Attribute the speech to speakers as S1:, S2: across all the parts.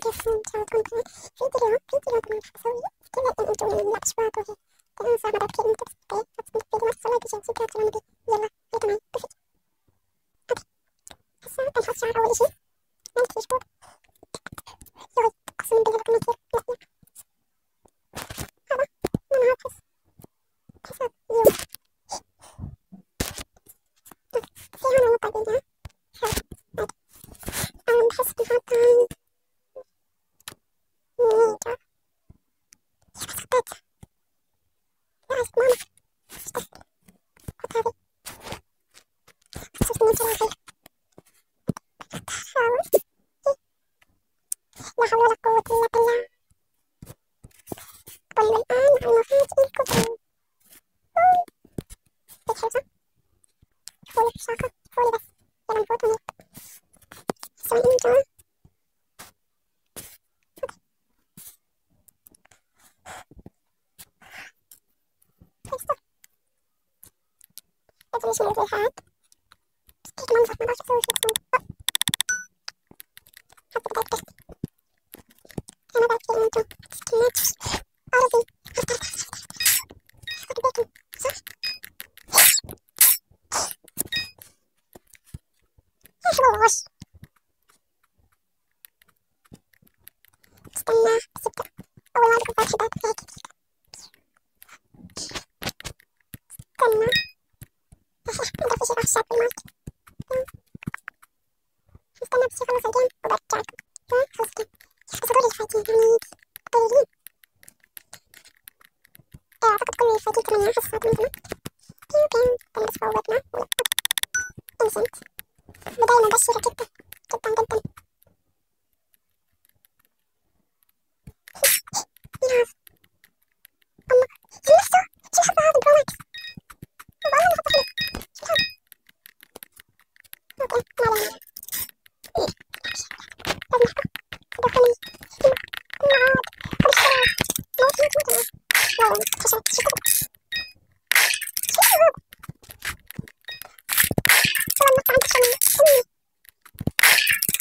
S1: يمكن تكون فيديو كمان حسوي كذا إن أنتم الأصوات وهي كمان صعبة كي أنت تسبي فتسبي ما تصلي بجد كاتب أنا بي يلا يلا بفيد أوكي هسا أنحط شعر أول إشي ما نكتيش بود يلا أقسم بالله لكم كثير لا لا هذا ما أنا هبحث حساب يوم في هنا نقطة بيها حلو أنا بحس بنحط ميجا بس حطيت لا عرفت ماما اشتهت حط هذه خصوص من صراحة حاول لا حول ولا قوة إلا بالله قل الآن عن مفاتيح الكتب هيك حلو صح؟ شوفولي الشاقة شوفولي بس يلا نفوت ونروح سوي انتو كويس أدري شنو زي هاد بس هيك منظر ما بعرف أسوي شو اسمه حتى بدأت تحت أنا بعرف كيف انتو سكنات أرضي خد بيكم صح؟ يا شو والله وش استنى بس يبدأ أول ما أدخل فتح باب هيك استنى يا أخي ما أعرف إيش راح الشاب بالمايك استنى بس يخلص الجيم وبرجع لكم تمام خلص الجيم يا أخي بس هذول الفايتين عنيد قليلين أعتقد كل الفايتين 8 حصات مثلا يمكن استنى بس فوتنا ولا انسنت بداية مبشرة جدا جدا جدا ياس الله نفسه شو حطها هذا برو ماكس والله ما حطها حلو شو الحال اوكي ما علينا لازم نحطه صدقوني النعاد الاشتراك موت لا لا خشرت شو كذا شو هذا والله ما عندي شيء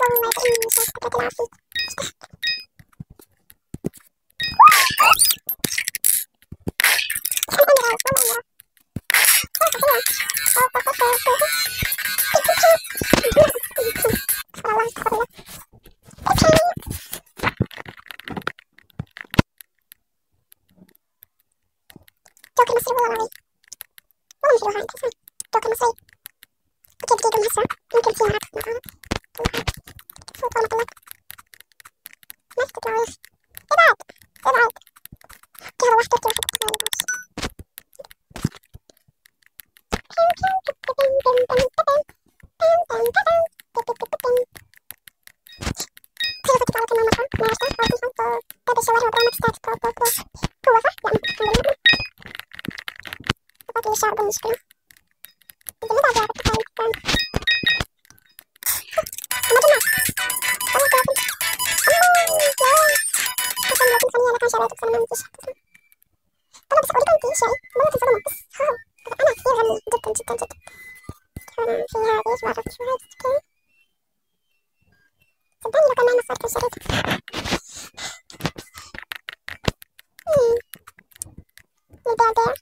S1: والله فإني شاكرة العافية جوكر مصري والله العظيم والله مثل روحان تحسن جوكر مصري وكيف تجيكم هسه يمكن فيها عطف معانا فوت والله طلق ما تطلعوا يا أخي ابعد ابعد هذا واحد تركي واحد إسرائيلي تخيل فتك على كمان مرة ما عرفتها حاولت نحط باب الشاور وبرو ماكس ستارت برو برو برو هو صح؟ لا الحمد لله فقط لي الشعر بالمشكلة إذا ما بعرف أتخيل أما جمعت والله كافي قسم لكم ثانية لكان شريت بس أنا ما عنديش حتى طلع بس أوريكم في شيء مرة صدمة بس هاو أنا كثير غني جدا جدا جدا هنا في هذه بعرف شو هاي اوكي صدقني لو كان معي مصاري كان شريت نبيع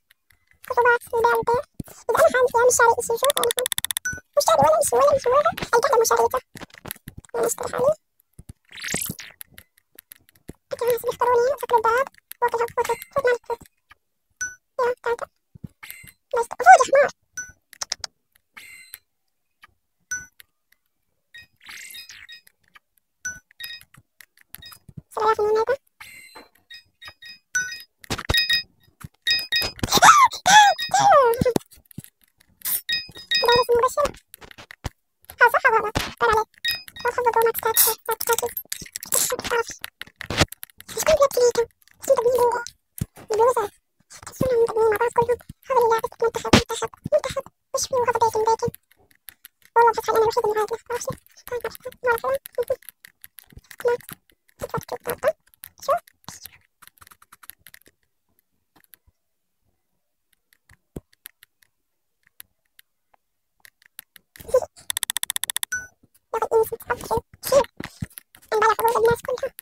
S1: خطوات نبيع إذا أنا حالي فيها مش شاري إشي شوف أنا حالي مش شاري ولا إشي ولا إشي ولا أي قاعدة مش شاريته أنا أشتري حالي أوكي هنا بيختاروني أفكر الباب وأكل هوب فوت فوت مالك فوت يا تعال بس فوت يا حمار سلام من هذا دايرة المبشرة ها صح هذا اختار عليه لا تخبطوا ما تستعجلوا لا تستعجلوا تعرفش ايش كنت جبت ليكم بس انت بني بلوزة تحسونهم مدبنين مع بعض كلهم هذا اللي لعبت منتخب وش فيه هذا بيكن والله فتح انا الوحيدة اللي عارفة معرفش ما عرفتها ما عرفتها قناة تتفكك طاقة شو ياخد انسان تفكر كثير انبلع حظوظ الناس كلها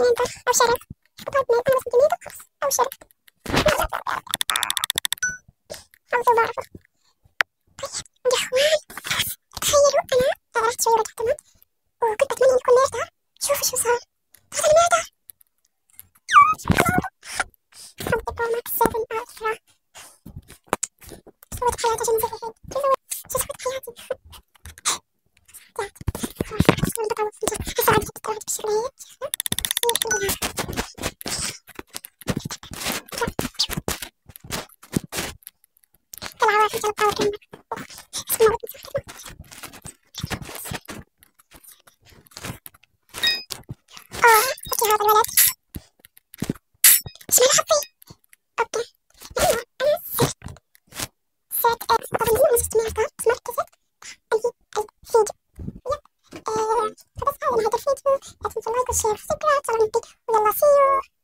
S1: movimiento أو شرب طيب أنا بس كميته خلاص أو شرب أو ذو بعرفه طيب يا إخوان تخيلوا أنا رحت شوي ورجعت تمام وكنت أتمنى يكون يرضى شوفوا شو صار طلعت أنا ما يرضى حط برو ماكس 7 ألترا سويت حياتي عشان نزل الحين شو سويت حياتي خلاص بطول هسه عاد جبت واحد بالشغل هيك طلع واحد جاب باور كاميرا اسمه موت اوكي هذا الولد ايش ما حطي اوكي لانه انا صرت طبعا هنا مسكت ميرتا مركزت الفيديو فبس هذا هذا الفيديو لا تنسوا اللايك والشير والسبسكرايب صلوا ويلا سيو